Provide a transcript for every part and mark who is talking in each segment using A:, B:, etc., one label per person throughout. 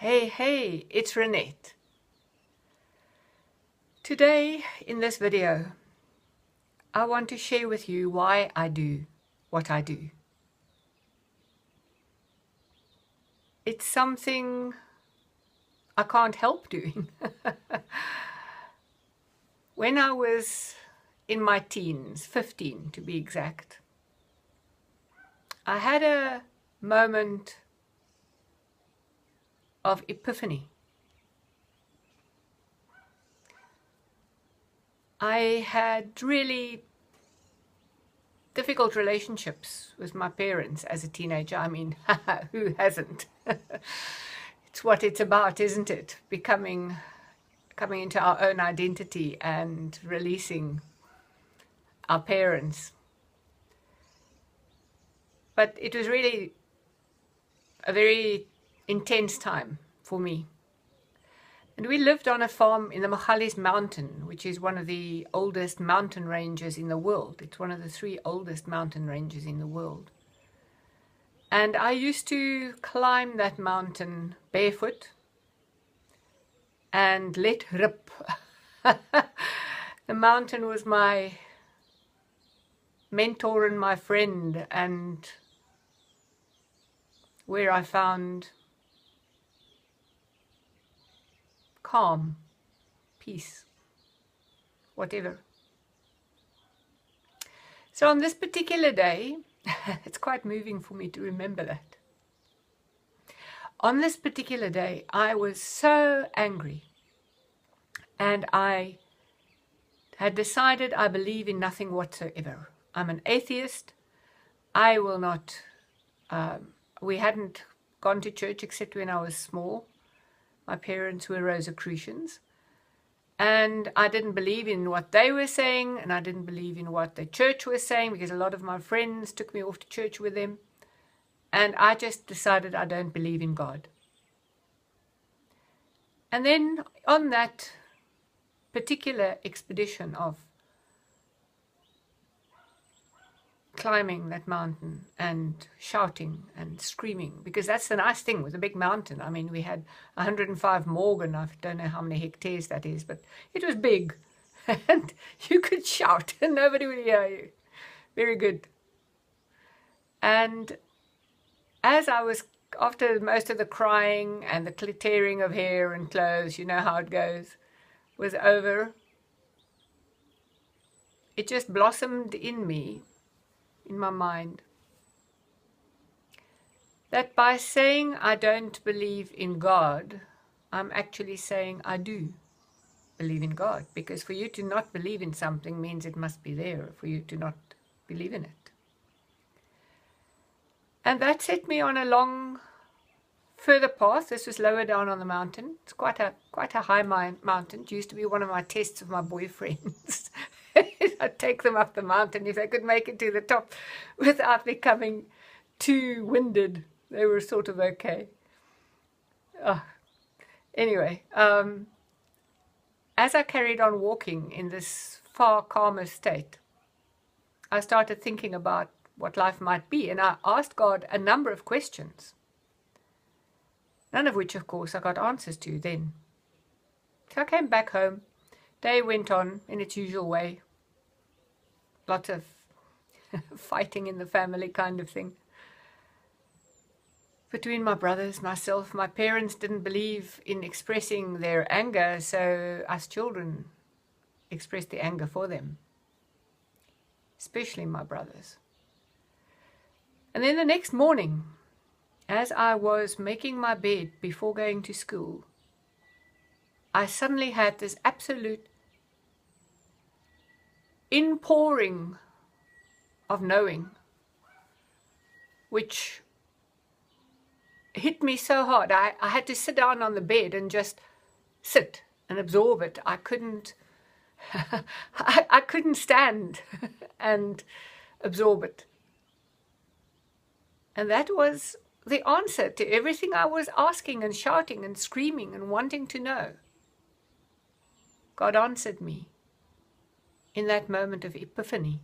A: Hey, it's Renette. Today, in this video, I want to share with you why I do what I do. It's something I can't help doing. When I was in my teens, 15 to be exact, I had a moment of epiphany. I had really difficult relationships with my parents as a teenager. I mean, who hasn't? It's what it's about, isn't it? Coming into our own identity and releasing our parents. But it was really a very intense time for me. And we lived on a farm in the Magalies Mountain, which is one of the oldest mountain ranges in the world. It's one of the 3 oldest mountain ranges in the world. And I used to climb that mountain barefoot and let rip. The mountain was my mentor and my friend, and where I found calm, peace, whatever. So on this particular day, it's quite moving for me to remember that. On this particular day, I was so angry, and I had decided I believe in nothing whatsoever. I'm an atheist. I will not, we hadn't gone to church except when I was small. My parents were Rosicrucians, and I didn't believe in what they were saying, and I didn't believe in what the church was saying, because a lot of my friends took me off to church with them, and I just decided I don't believe in God. And then on that particular expedition of climbing that mountain and shouting and screaming, because that's the nice thing with a big mountain. I mean, we had 105 Morgan. I don't know how many hectares that is, but it was big. And you could shout and nobody would hear you. Very good. And as I was, after most of the crying and the tearing of hair and clothes, you know how it goes, was over, it just blossomed in me, in my mind, that by saying I don't believe in God, I'm actually saying I do believe in God, because for you to not believe in something means it must be there for you to not believe in it. And that set me on a long further path. This was lower down on the mountain. It's quite a high mountain. It used to be one of my tests of my boyfriends. I'd take them up the mountain if they could make it to the top without becoming too winded. They were sort of okay. Anyway, as I carried on walking in this far calmer state, I started thinking about what life might be, and I asked God a number of questions, none of which, of course, I got answers to then. So I came back home. Day went on in its usual way. Lots of fighting in the family kind of thing. Between my brothers, myself, my parents didn't believe in expressing their anger, so us children expressed the anger for them, especially my brothers. And then the next morning, as I was making my bed before going to school, I suddenly had this absolute inpouring of knowing, which hit me so hard. I had to sit down on the bed and just sit and absorb it. I couldn't I couldn't stand and absorb it. And that was the answer to everything I was asking and shouting and screaming and wanting to know. God answered me in that moment of epiphany.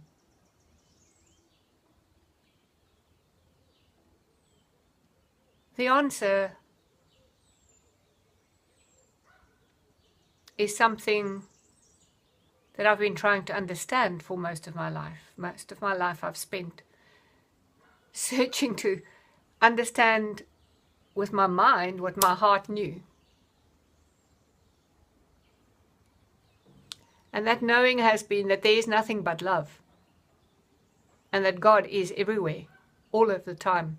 A: The answer is something that I've been trying to understand for most of my life. Most of my life I've spent searching to understand with my mind what my heart knew. And that knowing has been that there is nothing but love. And that God is everywhere, all of the time.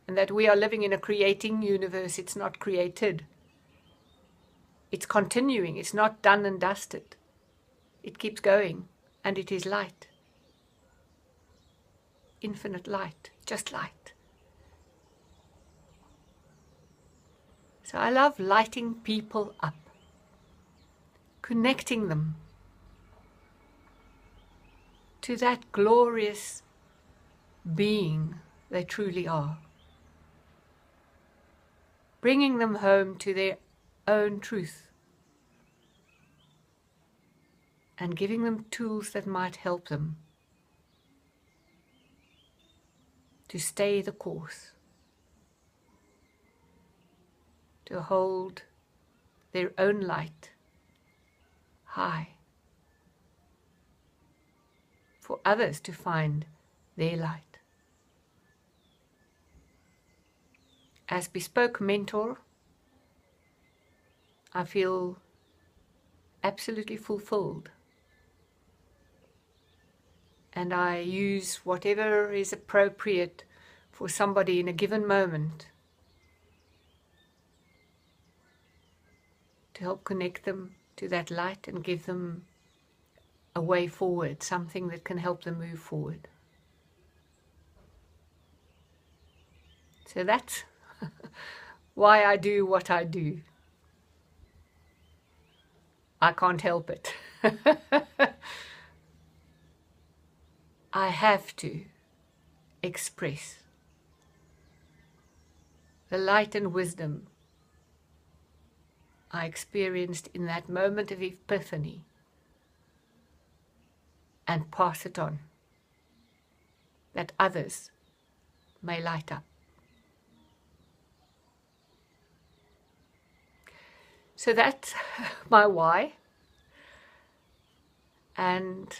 A: And that we are living in a creating universe. It's not created. It's continuing. It's not done and dusted. It keeps going. And it is light. Infinite light. Just light. So I love lighting people up. Connecting them to that glorious being they truly are. Bringing them home to their own truth. And giving them tools that might help them to stay the course. To hold their own light high. For others to find their light. As Bespoke mentor, I feel absolutely fulfilled. And I use whatever is appropriate for somebody in a given moment to help connect them to that light and give them a way forward, something that can help them move forward. So that's why I do what I do. I can't help it. I have to express the light and wisdom I experienced in that moment of epiphany and pass it on, that others may light up. So that's my why, and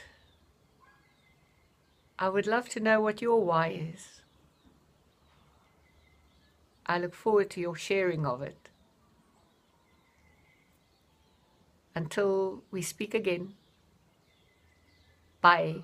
A: I would love to know what your why is. I look forward to your sharing of it. Until we speak again, bye.